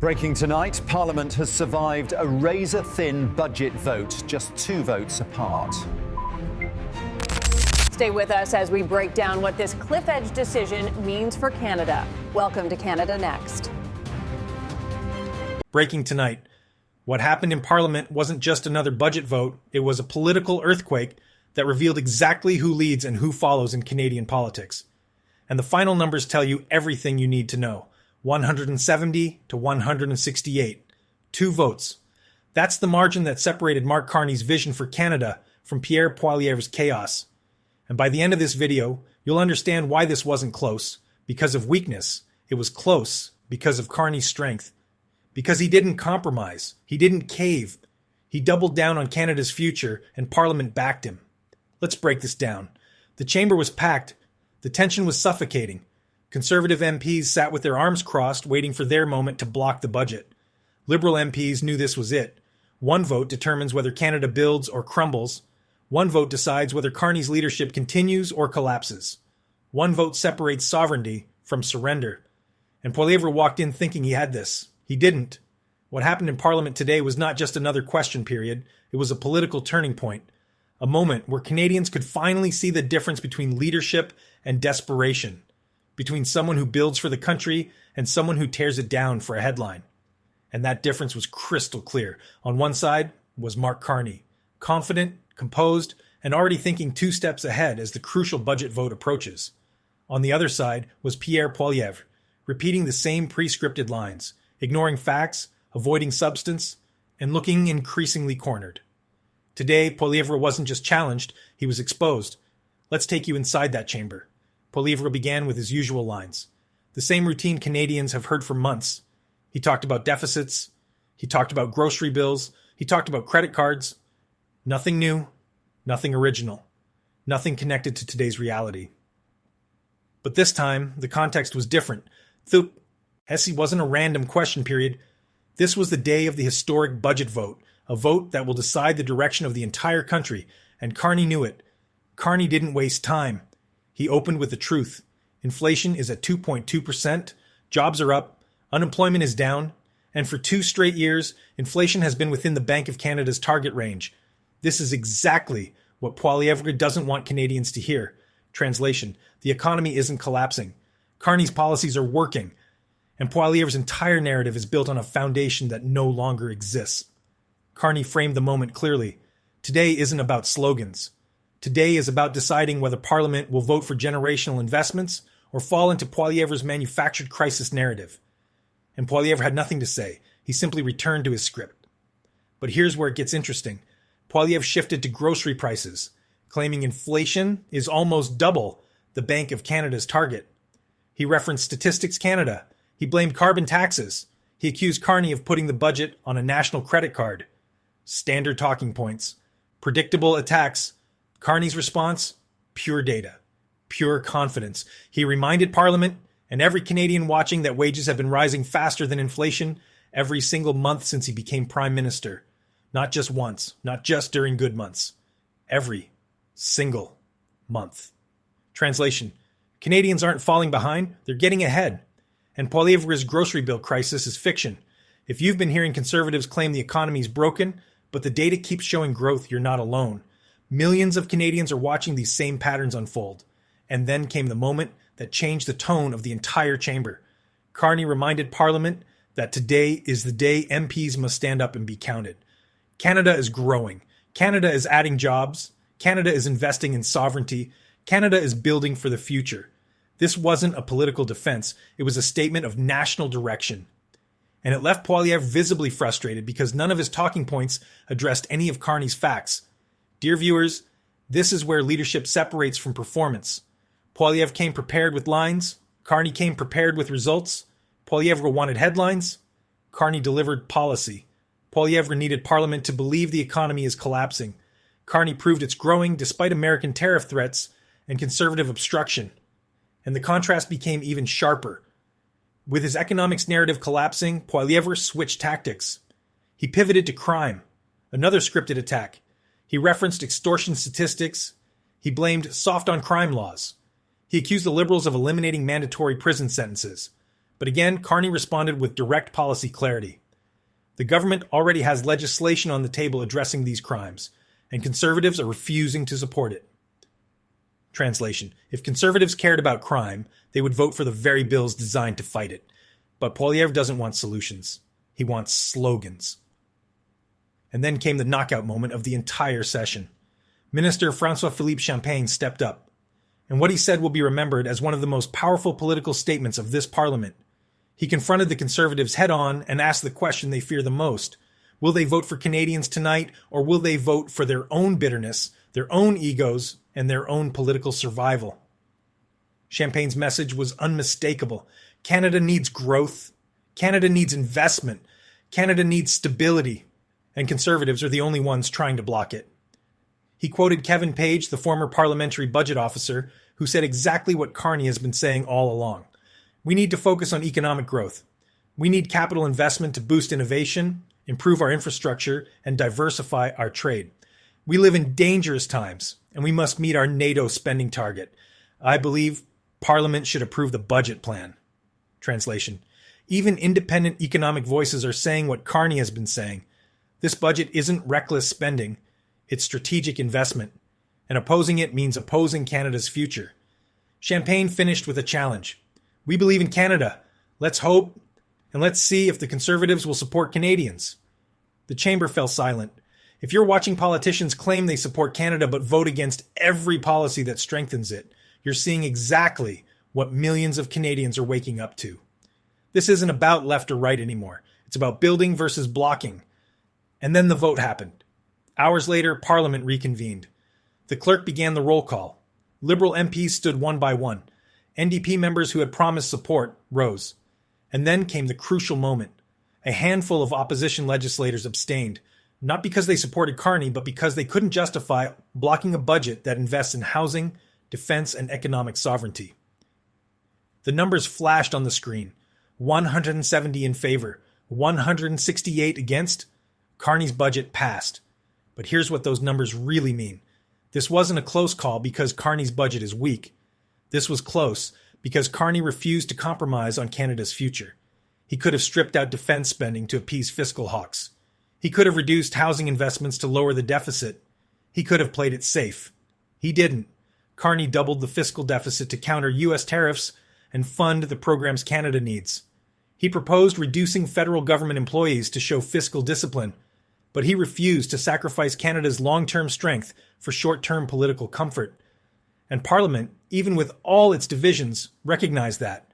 Breaking tonight, Parliament has survived a razor-thin budget vote, just 2 votes apart. Stay with us as we break down what this cliff-edge decision means for Canada. Welcome to Canada Next. Breaking tonight. What happened in Parliament wasn't just another budget vote, it was a political earthquake that revealed exactly who leads and who follows in Canadian politics. And the final numbers tell you everything you need to know. 170 to 168. 2 votes. That's the margin that separated Mark Carney's vision for Canada from Pierre Poilievre's chaos. And by the end of this video, you'll understand why this wasn't close. Because of weakness. It was close because of Carney's strength. Because he didn't compromise. He didn't cave. He doubled down on Canada's future and Parliament backed him. Let's break this down. The chamber was packed. The tension was suffocating. Conservative MPs sat with their arms crossed, waiting for their moment to block the budget. Liberal MPs knew this was it. 1 vote determines whether Canada builds or crumbles. 1 vote decides whether Carney's leadership continues or collapses. 1 vote separates sovereignty from surrender. And Poilievre walked in thinking he had this. He didn't. What happened in Parliament today was not just another question period. It was a political turning point. A moment where Canadians could finally see the difference between leadership and desperation. Between someone who builds for the country and someone who tears it down for a headline. And that difference was crystal clear. On one side was Mark Carney, confident, composed, and already thinking 2 steps ahead as the crucial budget vote approaches. On the other side was Pierre Poilievre, repeating the same pre-scripted lines, ignoring facts, avoiding substance, and looking increasingly cornered. Today, Poilievre wasn't just challenged, he was exposed. Let's take you inside that chamber. Poilievre began with his usual lines. The same routine Canadians have heard for months. He talked about deficits. He talked about grocery bills. He talked about credit cards. Nothing new. Nothing original. Nothing connected to today's reality. But this time, the context was different. Hesse wasn't a random question period. This was the day of the historic budget vote, a vote that will decide the direction of the entire country, and Carney knew it. Carney didn't waste time. He opened with the truth. Inflation is at 2.2%, jobs are up, unemployment is down, and for 2 straight years, inflation has been within the Bank of Canada's target range. This is exactly what Poilievre doesn't want Canadians to hear. Translation, the economy isn't collapsing. Carney's policies are working, and Poilievre's entire narrative is built on a foundation that no longer exists. Carney framed the moment clearly. Today isn't about slogans. Today is about deciding whether Parliament will vote for generational investments or fall into Poilievre's manufactured crisis narrative. And Poilievre had nothing to say. He simply returned to his script. But here's where it gets interesting. Poilievre shifted to grocery prices, claiming inflation is almost double the Bank of Canada's target. He referenced Statistics Canada. He blamed carbon taxes. He accused Carney of putting the budget on a national credit card. Standard talking points. Predictable attacks. Carney's response? Pure data. Pure confidence. He reminded Parliament and every Canadian watching that wages have been rising faster than inflation every single month since he became Prime Minister. Not just once, not just during good months. Every single month. Translation. Canadians aren't falling behind, they're getting ahead. And Poilievre's grocery bill crisis is fiction. If you've been hearing Conservatives claim the economy is broken, but the data keeps showing growth, you're not alone. Millions of Canadians are watching these same patterns unfold. And then came the moment that changed the tone of the entire chamber. Carney reminded Parliament that today is the day MPs must stand up and be counted. Canada is growing. Canada is adding jobs. Canada is investing in sovereignty. Canada is building for the future. This wasn't a political defense. It was a statement of national direction. And it left Poilievre visibly frustrated because none of his talking points addressed any of Carney's facts. Dear viewers, this is where leadership separates from performance. Poilievre came prepared with lines. Carney came prepared with results. Poilievre wanted headlines. Carney delivered policy. Poilievre needed Parliament to believe the economy is collapsing. Carney proved it's growing despite American tariff threats and Conservative obstruction. And the contrast became even sharper. With his economics narrative collapsing, Poilievre switched tactics. He pivoted to crime, another scripted attack. He referenced extortion statistics. He blamed soft on crime laws. He accused the Liberals of eliminating mandatory prison sentences. But again, Carney responded with direct policy clarity. The government already has legislation on the table addressing these crimes, and Conservatives are refusing to support it. Translation: if Conservatives cared about crime, they would vote for the very bills designed to fight it. But Poilievre doesn't want solutions. He wants slogans. And then came the knockout moment of the entire session. Minister François-Philippe Champagne stepped up, and what he said will be remembered as one of the most powerful political statements of this parliament. He confronted the Conservatives head-on and asked the question they fear the most. Will they vote for Canadians tonight, or will they vote for their own bitterness, their own egos, and their own political survival? Champagne's message was unmistakable. Canada needs growth. Canada needs investment. Canada needs stability. And Conservatives are the only ones trying to block it. He quoted Kevin Page, the former parliamentary budget officer, who said exactly what Carney has been saying all along. We need to focus on economic growth. We need capital investment to boost innovation, improve our infrastructure, and diversify our trade. We live in dangerous times, and we must meet our NATO spending target. I believe Parliament should approve the budget plan. Translation: even independent economic voices are saying what Carney has been saying. This budget isn't reckless spending, it's strategic investment. And opposing it means opposing Canada's future. Champagne finished with a challenge. We believe in Canada. Let's hope, and let's see if the Conservatives will support Canadians. The chamber fell silent. If you're watching politicians claim they support Canada but vote against every policy that strengthens it, you're seeing exactly what millions of Canadians are waking up to. This isn't about left or right anymore. It's about building versus blocking. And then the vote happened. Hours later, Parliament reconvened. The clerk began the roll call. Liberal MPs stood one by one. NDP members who had promised support rose. And then came the crucial moment. A handful of opposition legislators abstained, not because they supported Carney, but because they couldn't justify blocking a budget that invests in housing, defense, and economic sovereignty. The numbers flashed on the screen. 170 in favor, 168 against. Carney's budget passed. But here's what those numbers really mean. This wasn't a close call because Carney's budget is weak. This was close because Carney refused to compromise on Canada's future. He could have stripped out defense spending to appease fiscal hawks. He could have reduced housing investments to lower the deficit. He could have played it safe. He didn't. Carney doubled the fiscal deficit to counter U.S. tariffs and fund the programs Canada needs. He proposed reducing federal government employees to show fiscal discipline, but he refused to sacrifice Canada's long-term strength for short-term political comfort. And Parliament, even with all its divisions, recognized that.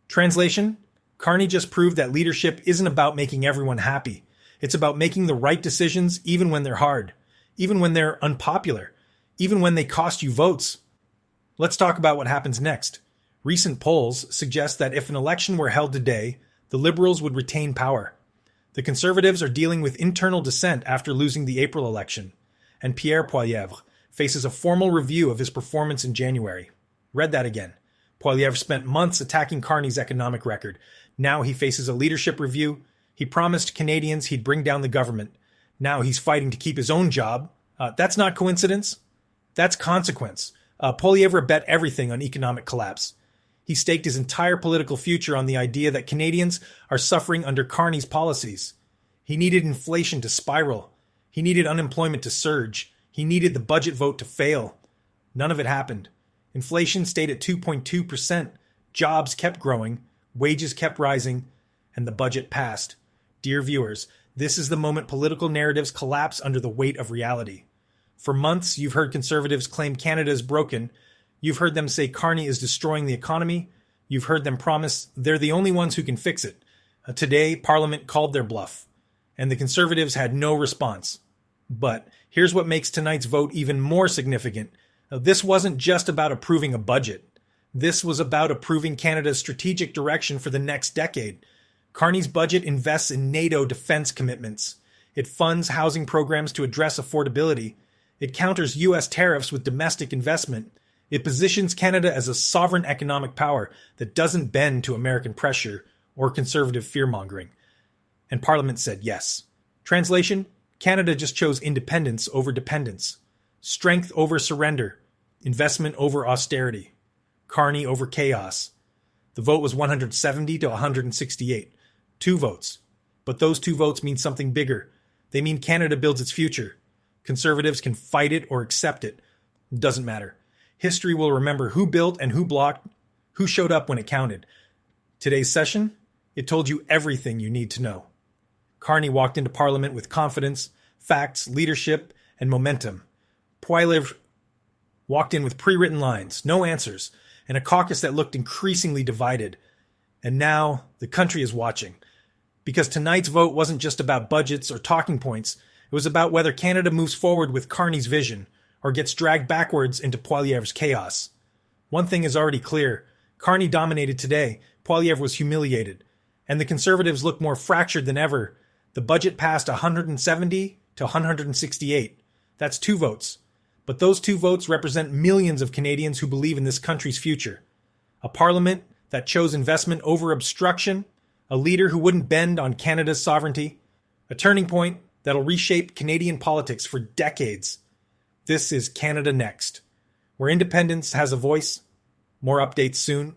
Translation: Carney just proved that leadership isn't about making everyone happy. It's about making the right decisions even when they're hard, even when they're unpopular, even when they cost you votes. Let's talk about what happens next. Recent polls suggest that if an election were held today, the Liberals would retain power. The Conservatives are dealing with internal dissent after losing the April election, and Pierre Poilievre faces a formal review of his performance in January. Read that again. Poilievre spent months attacking Carney's economic record. Now he faces a leadership review. He promised Canadians he'd bring down the government. Now he's fighting to keep his own job. That's not coincidence. That's consequence. Poilievre bet everything on economic collapse. He staked his entire political future on the idea that Canadians are suffering under Carney's policies. He needed inflation to spiral. He needed unemployment to surge. He needed the budget vote to fail. None of it happened. Inflation stayed at 2.2%. Jobs kept growing. Wages kept rising. And the budget passed. Dear viewers, this is the moment political narratives collapse under the weight of reality. For months, you've heard Conservatives claim Canada is broken. You've heard them say Carney is destroying the economy. You've heard them promise they're the only ones who can fix it. Today, Parliament called their bluff, and the Conservatives had no response. But here's what makes tonight's vote even more significant. This wasn't just about approving a budget. This was about approving Canada's strategic direction for the next decade. Carney's budget invests in NATO defense commitments. It funds housing programs to address affordability. It counters U.S. tariffs with domestic investment. It positions Canada as a sovereign economic power that doesn't bend to American pressure or conservative fear-mongering. And Parliament said yes. Translation: Canada just chose independence over dependence, strength over surrender, investment over austerity, Carney over chaos. The vote was 170 to 168. 2 votes. But those 2 votes mean something bigger. They mean Canada builds its future. Conservatives can fight it or accept it. It doesn't matter. History will remember who built and who blocked, who showed up when it counted. Today's session, it told you everything you need to know. Carney walked into Parliament with confidence, facts, leadership, and momentum. Poilievre walked in with pre-written lines, no answers, and a caucus that looked increasingly divided. And now the country is watching. Because tonight's vote wasn't just about budgets or talking points. It was about whether Canada moves forward with Carney's vision or gets dragged backwards into Poilievre's chaos. One thing is already clear. Carney dominated today. Poilievre was humiliated. And the Conservatives look more fractured than ever. The budget passed 170 to 168. That's 2 votes. But those 2 votes represent millions of Canadians who believe in this country's future. A parliament that chose investment over obstruction, a leader who wouldn't bend on Canada's sovereignty, a turning point that'll reshape Canadian politics for decades. This is Canada Next, where independence has a voice. More updates soon.